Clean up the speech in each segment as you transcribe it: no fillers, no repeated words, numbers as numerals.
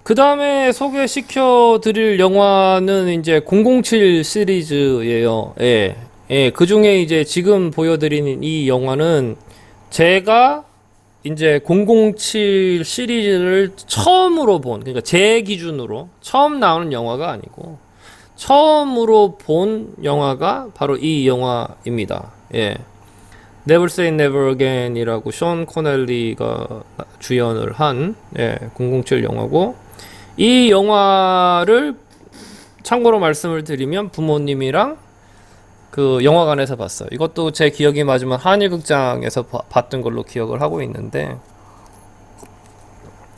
그 다음에 소개시켜 드릴 영화는 이제 007 시리즈예요. 예. 예, 그 중에 이제 지금 보여드리는 이 영화는 제가 이제 007 시리즈를 처음으로 본, 그러니까 제 기준으로 처음 나오는 영화가 아니고 처음으로 본 영화가 바로 이 영화입니다. 예. Never Say Never Again이라고 션 코넬리가 주연을 한 007 영화고, 이 영화를 참고로 말씀을 드리면 부모님이랑 그 영화관에서 봤어요. 이것도 제 기억이 맞으면 한일극장에서 봤던 걸로 기억을 하고 있는데,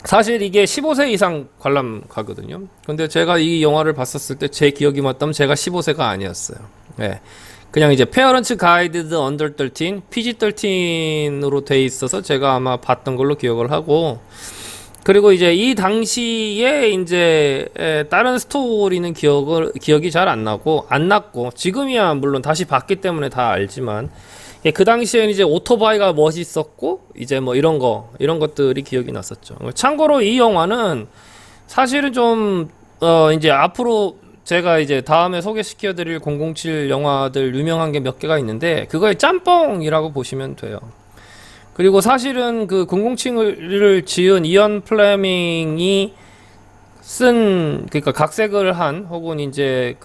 사실 이게 15세 이상 관람가거든요. 근데 제가 이 영화를 봤었을 때 제 기억이 맞다면 제가 15세가 아니었어요. 예. 그냥 이제 페어런츠 가이드 언더 13, PG-13으로 돼 있어서 제가 아마 봤던 걸로 기억을 하고, 그리고 이제 이 당시에 이제 다른 스토리는 기억이 잘 안 났고, 지금이야 물론 다시 봤기 때문에 다 알지만, 그 당시에는 이제 오토바이가 멋있었고, 이제 뭐 이런 것들이 기억이 났었죠. 참고로 이 영화는 사실은 좀, 이제 앞으로 제가 이제 다음에 소개시켜 드릴 007 영화들 유명한 게 몇 개가 있는데, 그거의 짬뽕이라고 보시면 돼요. 그리고 사실은 그 007을 지은 이언 플레밍이 그러니까 각색을 한, 혹은 이제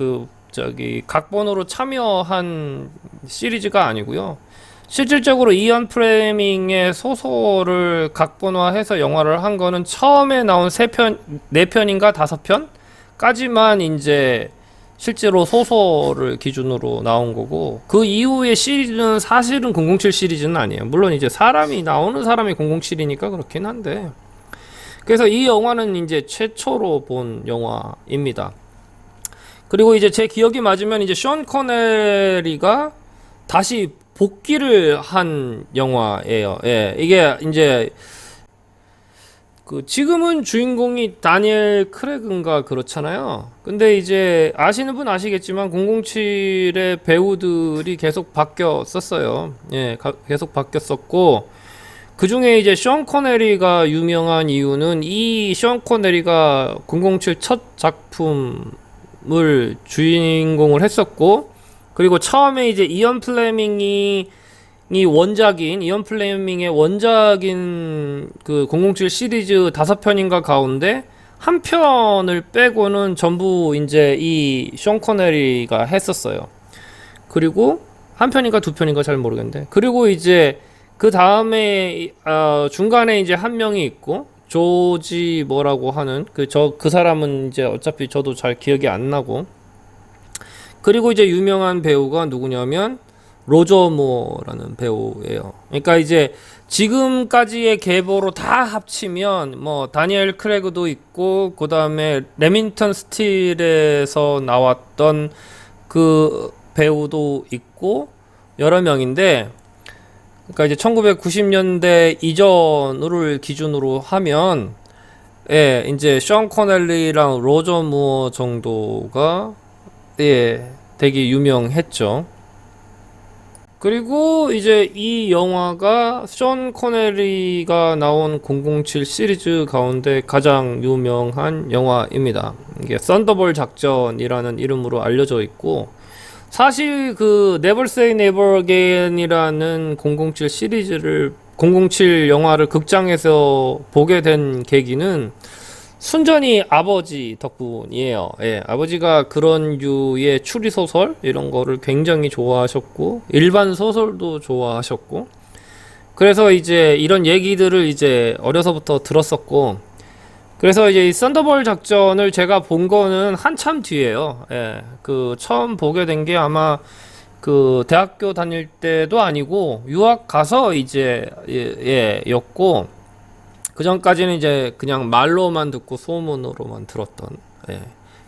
각본으로 참여한 시리즈가 아니고요. 실질적으로 이언 플레밍의 소설을 각본화해서 영화를 한 거는 처음에 나온 4편인가 5편까지만 이제 실제로 소설을 기준으로 나온 거고, 그 이후의 시리즈는 사실은 007 시리즈는 아니에요. 물론 이제 나오는 사람이 007이니까 그렇긴 한데, 그래서 이 영화는 이제 최초로 본 영화입니다. 그리고 이제 제 기억이 맞으면 이제 션 코네리가 다시 복귀를 한 영화예요. 예, 이게 이제 지금은 주인공이 다니엘 크레그인가 그렇잖아요. 근데 이제 아시는 분 아시겠지만 007의 배우들이 계속 바뀌었었어요. 예, 계속 바뀌었었고, 그 중에 이제 션 코네리가 유명한 이유는 이 션 코네리가 007 첫 작품을 주인공을 했었고, 그리고 처음에 이제 이언 플레밍의 원작인 그 007 시리즈 5편인가 가운데 한 편을 빼고는 전부 이제 이 션 코네리가 했었어요. 그리고 한 편인가 2편인가 잘 모르겠는데, 그리고 이제 그 다음에 중간에 이제 한 명이 있고, 조지 뭐라고 하는 그 사람은 이제 어차피 저도 잘 기억이 안 나고, 그리고 이제 유명한 배우가 누구냐면 로저 무어라는 배우예요. 그러니까 이제 지금까지의 계보로 다 합치면 뭐 다니엘 크레그도 있고, 그 다음에 레밍턴 스틸에서 나왔던 그 배우도 있고, 여러 명인데, 그러니까 이제 1990년대 이전을 기준으로 하면, 예, 이제 션 코넬리랑 로저 무어 정도가 되게 유명했죠. 그리고 이제 이 영화가 션 코넬리가 나온 007 시리즈 가운데 가장 유명한 영화입니다. 이게 썬더볼 작전이라는 이름으로 알려져 있고, 사실 그 Never Say Never Again이라는 007 영화를 극장에서 보게 된 계기는 순전히 아버지 덕분이에요. 예, 아버지가 그런 류의 추리소설 이런 거를 굉장히 좋아하셨고, 일반 소설도 좋아하셨고, 그래서 이제 이런 얘기들을 이제 어려서부터 들었었고, 그래서 이제 이 썬더볼 작전을 제가 본 거는 한참 뒤에요. 예, 처음 보게 된 게 아마 대학교 다닐 때도 아니고 유학 가서 이제 였고, 그 전까지는 이제 그냥 말로만 듣고 소문으로만 들었던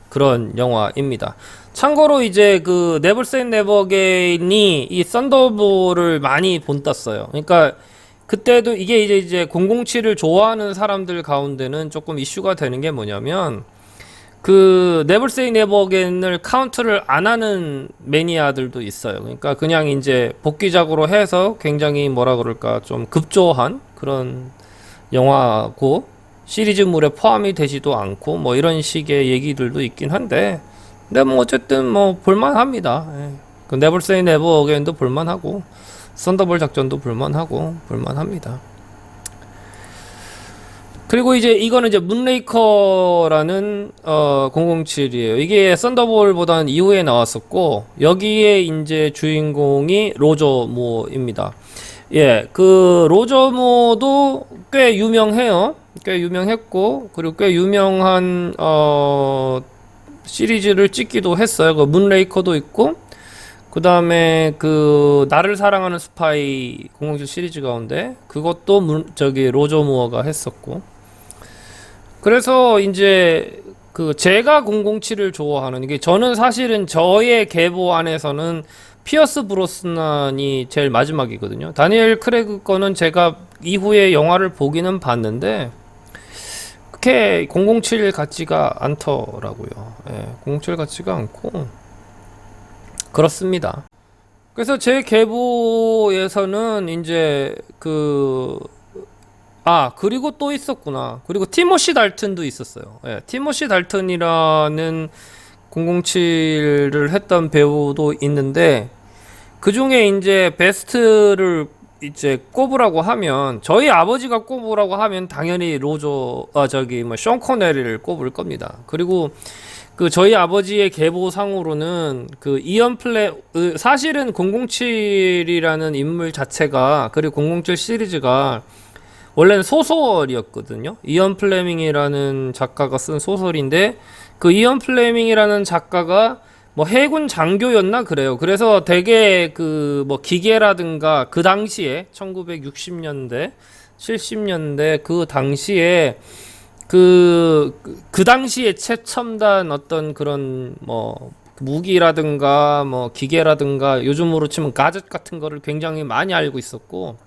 그런 영화입니다. 참고로 이제 Never Say Never Again이 이 썬더볼을 많이 본땄어요. 그러니까 그때도 이게 이제 007을 좋아하는 사람들 가운데는 조금 이슈가 되는 게 뭐냐면, Never Say Never Again을 카운트를 안 하는 매니아들도 있어요. 그러니까 그냥 이제 복귀작으로 해서 굉장히 뭐라 그럴까 좀 급조한 그런 영화고, 시리즈물에 포함이 되지도 않고 뭐 이런 식의 얘기들도 있긴 한데, 근데 뭐 어쨌든 뭐 볼만합니다. 예. 그 네버 세이 네버 어게인도 볼만하고 썬더볼 작전도 볼만하고 볼만합니다. 그리고 이제 이거는 이제 문레이커라는 007이에요. 이게 썬더볼보다는 이후에 나왔었고, 여기에 이제 주인공이 로저 무어입니다. 예, 그 로저 무어도 꽤 유명해요. 꽤 유명했고, 그리고 꽤 유명한 시리즈를 찍기도 했어요. 그 문레이커도 있고, 그 다음에 그 나를 사랑하는 스파이 007 시리즈 가운데 그것도 저기 로저 무어가 했었고, 그래서 이제 그 제가 007을 좋아하는 게, 저는 사실은 저의 계보 안에서는 피어스 브로스난이 제일 마지막이거든요. 다니엘 크레그 거는 제가 이후에 영화를 보기는 봤는데 그렇게 007 같지가 않더라고요. 예, 007 같지가 않고 그렇습니다. 그래서 제 계보에서는 이제 그리고 또 있었구나. 그리고 티모시 달튼도 있었어요. 예, 티모시 달튼이라는 007을 했던 배우도 있는데, 그 중에 이제 베스트를 이제 꼽으라고 하면, 저희 아버지가 꼽으라고 하면 당연히 션 코네리를 꼽을 겁니다. 그리고 그 저희 아버지의 계보상으로는 그 사실은 007이라는 인물 자체가, 그리고 007 시리즈가 원래는 소설이었거든요. 이언 플레밍이라는 작가가 쓴 소설인데, 그 이언 플레밍이라는 작가가 뭐 해군 장교였나 그래요. 그래서 되게 그 뭐 기계라든가 그 당시에 1960년대, 70년대 그 당시에 그 당시에 최첨단 어떤 그런 뭐 무기라든가 뭐 기계라든가 요즘으로 치면 가젯 같은 거를 굉장히 많이 알고 있었고,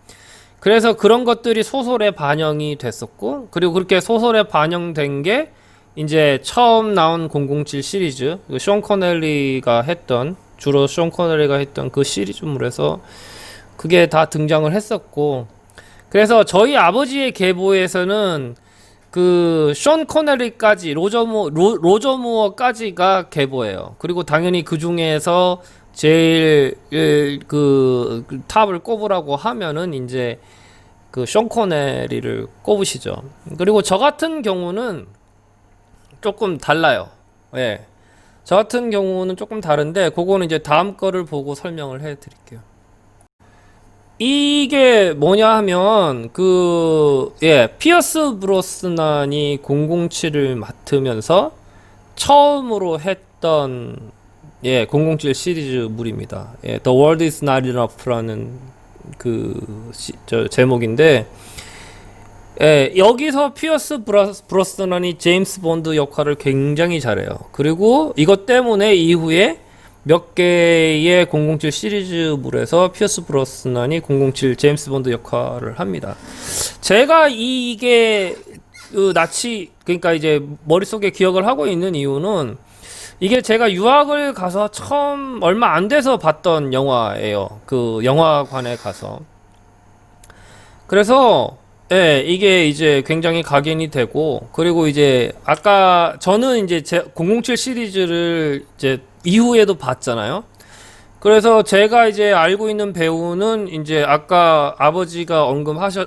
그래서 그런 것들이 소설에 반영이 됐었고, 그리고 그렇게 소설에 반영된 게 이제 처음 나온 007 시리즈, 숀 코넬리가 했던, 주로 숀 코넬리가 했던 그 시리즈물에서 그게 다 등장을 했었고, 그래서 저희 아버지의 계보에서는 그 숀 코넬리까지 로저 무어까지가 계보예요. 그리고 당연히 그 중에서 제일 그 탑을 꼽으라고 하면은 이제 그 숀 코네리를 꼽으시죠. 그리고 저 같은 경우는 조금 달라요. 예. 저 같은 경우는 조금 다른데, 그거는 이제 다음 거를 보고 설명을 해 드릴게요. 이게 뭐냐 하면 피어스 브로스난이 007을 맡으면서 처음으로 했던 007 시리즈물입니다. 예, The World Is Not Enough라는 제목인데, 예, 여기서 피어스 브로스난이 제임스 본드 역할을 굉장히 잘해요. 그리고 이것 때문에 이후에 몇 개의 007 시리즈물에서 피어스 브로스난이 007 제임스 본드 역할을 합니다. 제가 이게 그러니까 이제 머릿속에 기억을 하고 있는 이유는, 이게 제가 유학을 가서 처음 얼마 안 돼서 봤던 영화예요. 그 영화관에 가서. 그래서 이게 이제 굉장히 각인이 되고, 그리고 이제 아까 저는 이제 007 시리즈를 이제 이후에도 봤잖아요. 그래서 제가 이제 알고 있는 배우는 이제 아까 아버지가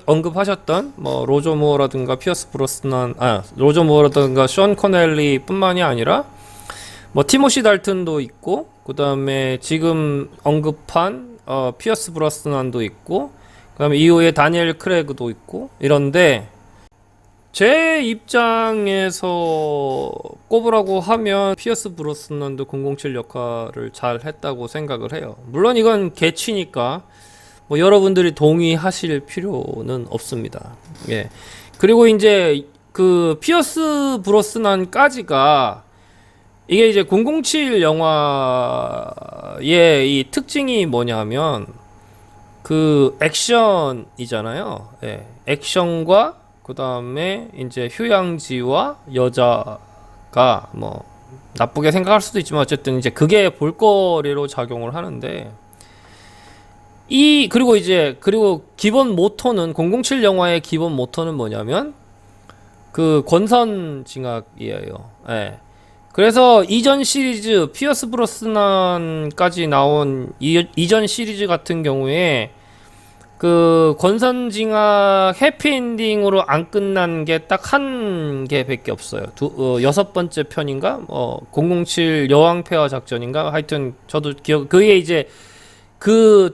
언급하셨던 뭐 로저 무어라든가 피어스 브로스난, 로저 무어라든가 션 코넬리 뿐만이 아니라 뭐 티모시 달튼도 있고, 그 다음에 지금 언급한 피어스 브로스난도 있고, 그 다음에 이후에 다니엘 크레그도 있고 이런데, 제 입장에서 꼽으라고 하면 피어스 브로스난도 007 역할을 잘 했다고 생각을 해요. 물론 이건 개취니까 뭐 여러분들이 동의하실 필요는 없습니다. 예. 그리고 이제 그 피어스 브로스난까지가, 이게 이제 007 영화의 이 특징이 뭐냐면 그 액션이잖아요. 예. 액션과 그 다음에 이제 휴양지와 여자가 뭐 나쁘게 생각할 수도 있지만 어쨌든 이제 그게 볼거리로 작용을 하는데, 그리고 기본 모토는 007 영화의 기본 모토는 뭐냐면 그 권선 징악이에요. 예. 그래서 이전 시리즈 피어스 브로스난까지 나온 이전 시리즈 같은 경우에 그 권선징악 해피엔딩으로 안 끝난 게 딱 한 개밖에 없어요. 여섯 번째 편인가? 007 여왕 폐하 작전인가? 하여튼 저도 그게 이제 그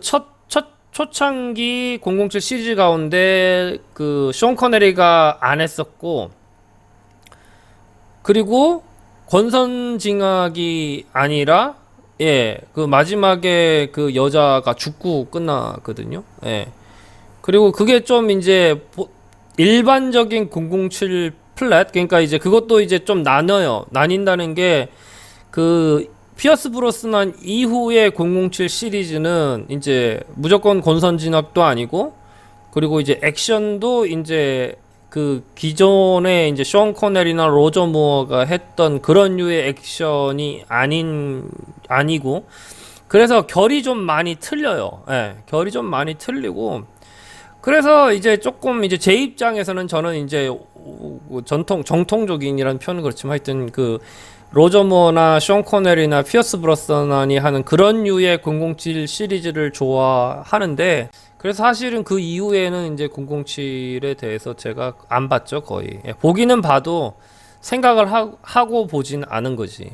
초창기 007 시리즈 가운데 그 숀 커네리가 안 했었고, 그리고 권선징악이 아니라 그 마지막에 그 여자가 죽고 끝나거든요. 그리고 그게 좀 이제 일반적인 007 플랫, 그러니까 이제 그것도 이제 좀 나뉜다는 게 그 피어스 브로스난 이후의 007 시리즈는 이제 무조건 권선징악도 아니고, 그리고 이제 액션도 이제 그 기존에 이제 숀 코넬이나 로저 무어가 했던 그런 류의 액션이 아니고, 그래서 결이 좀 많이 틀려요. 결이 좀 많이 틀리고, 그래서 이제 조금 이제 제 입장에서는 저는 이제 정통적인이라는 표현은 그렇지만 하여튼 그 로저 무어나 숀 코넬이나 피어스 브로스난이 하는 그런 류의 007 시리즈를 좋아하는데, 그래서 사실은 그 이후에는 이제 007에 대해서 제가 안 봤죠, 거의. 보기는 봐도 생각을 하고 보진 않은 거지.